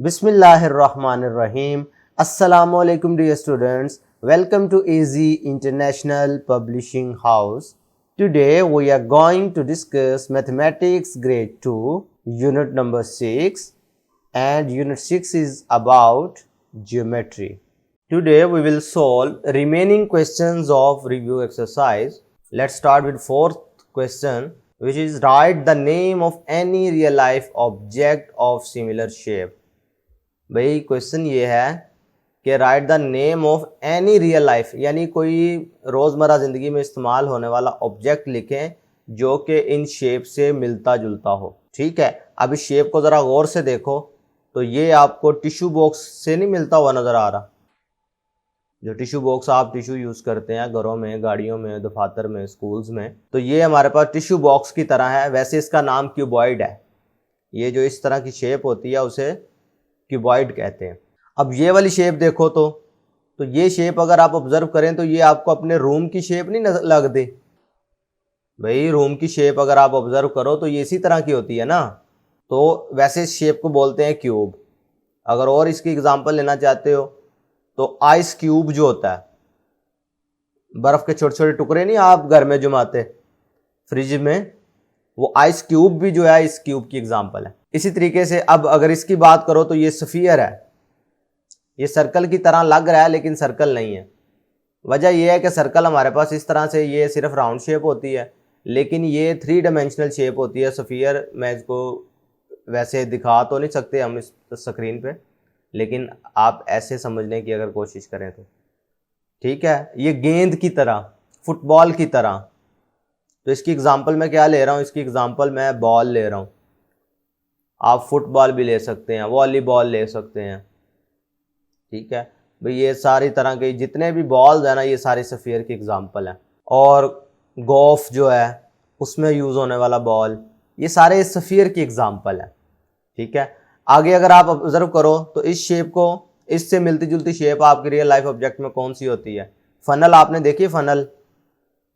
Bismillahirrahmanirrahim. Assalamualaikum dear students. Welcome to AZ International Publishing House. Today we are going to discuss Mathematics Grade 2, Unit number 6, and Unit 6 is about Geometry. Today we will solve remaining questions of review exercise. Let's start with fourth question, which is write the name of any real life object of similar shape. भाई question ये है कि right the name of any real life, यानी कोई रोज़मर्रा ज़िंदगी में इस्तेमाल होने वाला ऑब्जेक्ट लिखें जो कि इन शेप से मिलता जुलता हो। ठीक है, अब इस शेप को ज़रा गौर से देखो तो ये आपको टिश्यू बॉक्स से नहीं मिलता हुआ नज़र आ रहा। जो टिश्यू बॉक्स आप टिश्यू यूज़ करते हैं घरों में, गाड़ियों में, दफातर में, स्कूल्स में, तो ये हमारे पास टिश्यू बॉक्स की तरह है। वैसे इसका नाम क्यूबॉइड है। ये जो इस तरह की शेप होती है उसे क्यूबॉइड कहते हैं। अब ये वाली शेप देखो तो ये शेप अगर आप ऑब्जर्व करें तो ये आपको अपने रूम की शेप नहीं लगती। भाई रूम की शेप अगर आप ऑब्जर्व करो तो ये इसी तरह की होती है ना, तो वैसे इस शेप को बोलते हैं क्यूब। अगर और इसकी एग्जांपल लेना चाहते हो तो आइस क्यूब जो होता है, बर्फ के छोटे छोटे टुकड़े नहीं आप घर में जमाते फ्रिज में, वो आइस क्यूब भी जो है इस क्यूब की एग्जांपल है। इसी तरीके से अब अगर इसकी बात करो तो ये स्फीयर है। ये सर्कल की तरह लग रहा है लेकिन सर्कल नहीं है। वजह यह है कि सर्कल हमारे पास इस तरह से ये सिर्फ राउंड शेप होती है, लेकिन ये 3 डायमेंशनल शेप होती है। स्फीयर मैं इसको वैसे दिखा तो नहीं सकते हम इस स्क्रीन पे, लेकिन आप ऐसे समझने की अगर कोशिश करें तो ठीक है। ये गेंद की तरह, फुटबॉल की तरह, तो इसकी एग्जांपल मैं क्या ले रहा हूँ, इसकी एग्जांपल मैं बॉल ले रहा हूँ। आप फुटबॉल भी ले सकते हैं, वॉलीबॉल ले सकते हैं। ठीक है भाई, ये सारी तरह के जितने भी बॉल्स हैं ना, ये सारे स्फीयर की एग्जांपल हैं। और गोल्फ जो है उसमें यूज़ होने वाला बॉल, ये सारे स्फीयर की एग्जांपल है। ठीक है, आगे अगर आप ऑब्जर्व करो तो इस शेप को, इससे मिलती जुलती शेप आपकी रियल लाइफ ऑब्जेक्ट में कौन सी होती है? फनल आपने देखी? फनल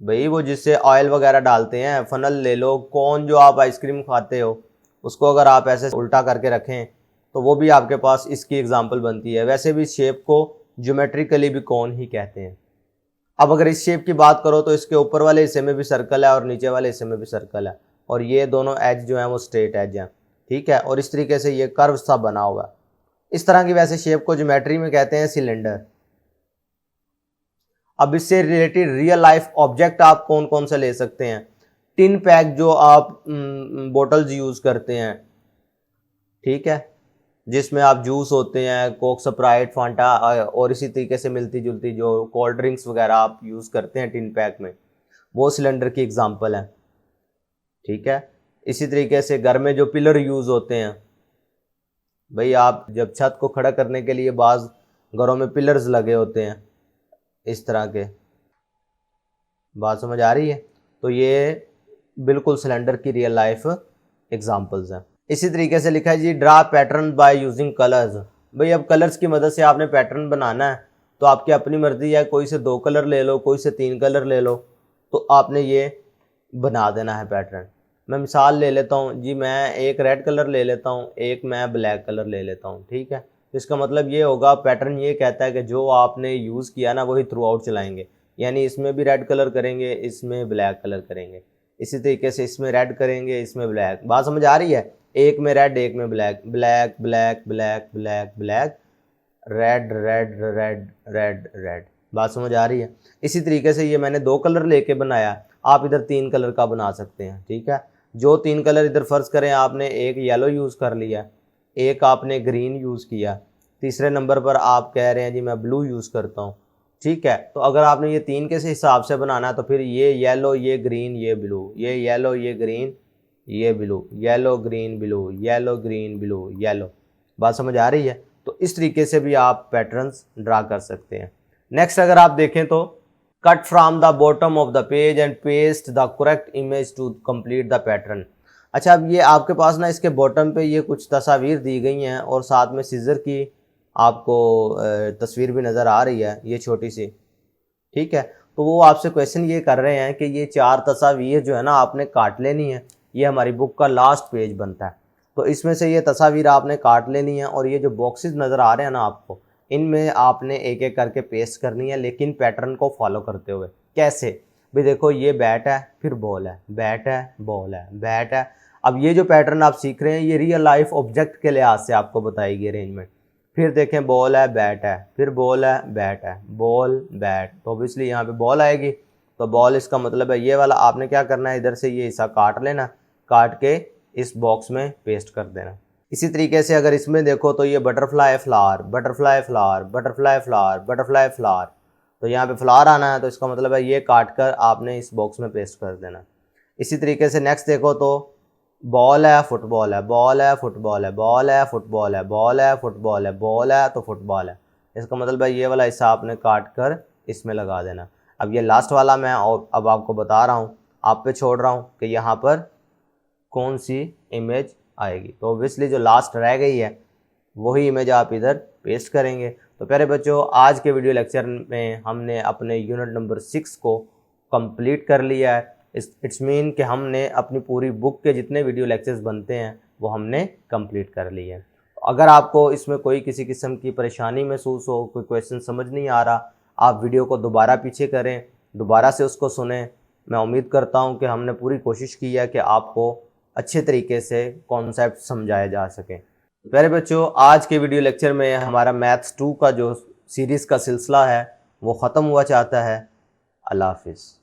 भाई वो जिससे ऑयल वगैरह डालते हैं, फनल ले लो। कौन जो आप आइसक्रीम खाते हो उसको अगर आप ऐसे उल्टा करके रखें तो वो भी आपके पास इसकी एग्जांपल बनती है। वैसे भी शेप को ज्योमेट्रिकली भी कौन ही कहते हैं। अब अगर इस शेप की बात करो तो इसके ऊपर वाले हिस्से में भी सर्कल है और नीचे वाले हिस्से में भी सर्कल है, और ये दोनों एज जो हैं वो स्ट्रेट एज हैं। ठीक है, और इस तरीके से ये कर्व सा बना हुआ है। इस तरह की वैसे शेप को ज्योमेट्री में कहते हैं सिलेंडर। अब इससे रिलेटेड रियल लाइफ ऑब्जेक्ट आप कौन कौन से ले सकते हैं? टिन पैक जो आप बोटल्स यूज़ करते हैं, ठीक है, जिसमें आप जूस होते हैं, कोक, स्प्राइट, फांटा, और इसी तरीके से मिलती जुलती जो कोल्ड ड्रिंक्स वगैरह आप यूज़ करते हैं टिन पैक में, वो सिलेंडर की एग्जांपल है। ठीक है, इसी तरीके से घर में जो पिलर यूज़ होते हैं, भाई आप जब छत को खड़ा करने के लिए बाज़ घरों में पिलर्स लगे होते हैं इस तरह के, बात समझ आ रही है? तो ये बिल्कुल सिलेंडर की रियल लाइफ एग्जांपल्स हैं। इसी तरीके से लिखा है जी draw pattern by using colours. भाई अब कलर्स की मदद से आपने पैटर्न बनाना है तो आपकी अपनी मर्जी है, कोई से 2 कलर ले लो, कोई से 3 कलर ले लो, तो आपने ये बना देना है पैटर्न। मैं मिसाल ले लेता हूँ जी, मैं एक रेड कलर ले लेता हूँ, एक मैं ब्लैक कलर ले लेता हूँ। ठीक है, तो इसका मतलब ये होगा, पैटर्न ये कहता है कि जो आपने यूज़ किया ना वही थ्रू आउट चलाएंगे। यानी इसमें भी रेड कलर करेंगे, इसमें ब्लैक कलर करेंगे, इसी तरीके से इसमें रेड करेंगे, इसमें ब्लैक। बात समझ आ रही है? एक में रेड, एक में black, black black black black black, red red red red red. बात समझ आ रही है? इसी तरीके से ये मैंने 2 कलर लेके बनाया, आप इधर 3 कलर का बना सकते हैं। ठीक है, जो 3 कलर इधर फ़र्ज़ करें आपने एक येलो यूज़ कर लिया, एक आपने ग्रीन यूज़ किया, तीसरे नंबर पर आप कह रहे हैं जी मैं ब्लू यूज़ करता हूँ। ठीक है, तो अगर आपने ये 3 के हिसाब से बनाना है तो फिर ये येलो, ये ग्रीन, ये ब्लू, ये येलो, ये ग्रीन, ये blue, yellow green blue, yellow green blue, yellow. बात समझ आ रही है? तो इस तरीके से भी आप पैटर्न्स ड्रा कर सकते हैं। नेक्स्ट अगर आप देखें तो cut from the bottom of the page and paste the correct image to complete the pattern. अच्छा, अब ये आपके पास ना इसके बॉटम पे ये कुछ तस्वीर दी गई हैं और साथ में सीजर की आपको तस्वीर भी नज़र आ रही है, ये छोटी सी। ठीक है, तो वो आपसे क्वेश्चन ये कर रहे हैं कि ये 4 तस्वीर जो है ना आपने काट लेनी है। ये हमारी बुक का लास्ट पेज बनता है। तो इसमें से ये तस्वीर आपने काट लेनी है और ये जो बॉक्सेस नज़र आ रहे हैं ना आपको, इनमें आपने एक एक करके पेस्ट करनी है, लेकिन पैटर्न को फॉलो करते हुए। कैसे भी, देखो ये बैट है, फिर बॉल है, बैट है, बॉल है, बैट है। अब ये जो पैटर्न आप सीख रहे हैं ये रियल लाइफ ऑब्जेक्ट के लिहाज से आपको बताई गई अरेंजमेंट। फिर देखें बॉल है, बैट है, फिर बॉल है, बैट है, बॉल बैट, तो ऑब्वियसली यहाँ पे बॉल आएगी। तो बॉल इसका मतलब है ये वाला। आपने क्या करना है, इधर से ये हिस्सा काट लेना, काट के इस बॉक्स में पेस्ट कर देना। इसी तरीके से अगर इसमें देखो तो ये butterfly flower, butterfly flower, butterfly flower, butterfly flower, तो यहाँ पे फ्लावर आना है, तो इसका मतलब है ये काट कर आपने इस बॉक्स में पेस्ट कर देना। इसी तरीके से नेक्स्ट देखो तो बॉल है, फुटबॉल है, बॉल है, फुटबॉल है, बॉल है, फुटबॉल है, बॉल है, फुटबॉल है, बॉल है, तो फुटबॉल है। इसका मतलब है ये वाला हिस्सा आपने काट कर इसमें लगा देना। अब ये लास्ट वाला मैं अब आपको बता रहा हूँ, आप पे छोड़ रहा हूँ कि यहाँ पर कौन सी इमेज आएगी। तो ऑब्वियसली जो लास्ट रह गई है वही इमेज आप इधर पेस्ट करेंगे। तो प्यारे बच्चों, आज के वीडियो लेक्चर में हमने अपने यूनिट नंबर 6 को कंप्लीट कर लिया है। इट्स मीन कि हमने अपनी पूरी बुक के जितने वीडियो लेक्चर्स बनते हैं वो हमने कंप्लीट कर लिए हैं। अगर आपको इसमें कोई किसी किस्म की परेशानी महसूस हो, कोई क्वेश्चन समझ नहीं आ रहा, आप वीडियो को दोबारा पीछे करें, दोबारा से उसको सुनें। मैं उम्मीद करता हूं कि हमने पूरी कोशिश की है कि आपको अच्छे तरीके से कॉन्सेप्ट समझाए जा सकें। प्यारे बच्चों, आज के वीडियो लेक्चर में हमारा मैथ्स 2 का जो सीरीज़ का सिलसिला है वो ख़त्म हुआ चाहता है। अल्लाह हाफिज़।